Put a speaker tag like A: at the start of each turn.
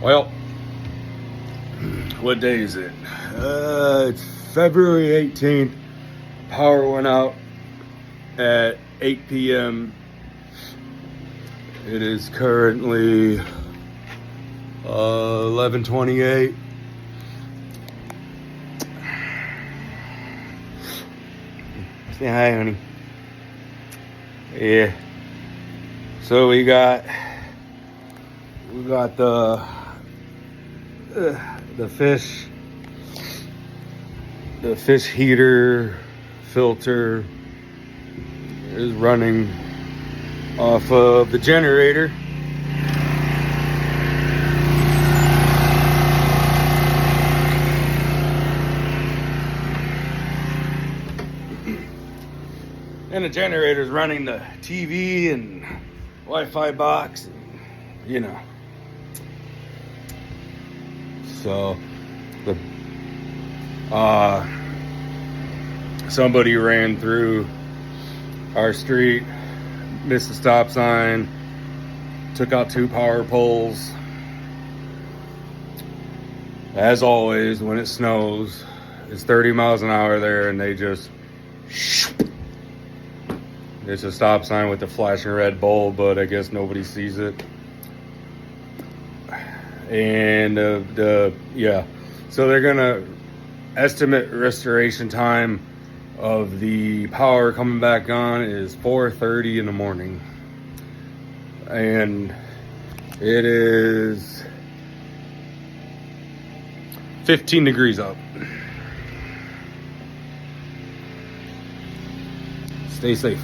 A: Well, what day is it? It's February 18th. Power went out at 8 p.m. It is currently 11:28. Say hi, honey. Yeah. So we got the fish heater filter is running off of the generator. And the generator is running the TV and Wi-Fi box, you know. So somebody ran through our street, missed the stop sign, took out 2 power poles. As always, when it snows, it's 30 miles an hour there, and they just it's a stop sign with the flashing red bulb, but I guess nobody sees it. And so they're gonna estimate restoration time of the power coming back on is 4:30 in the morning, and it is 15 degrees up. Stay safe.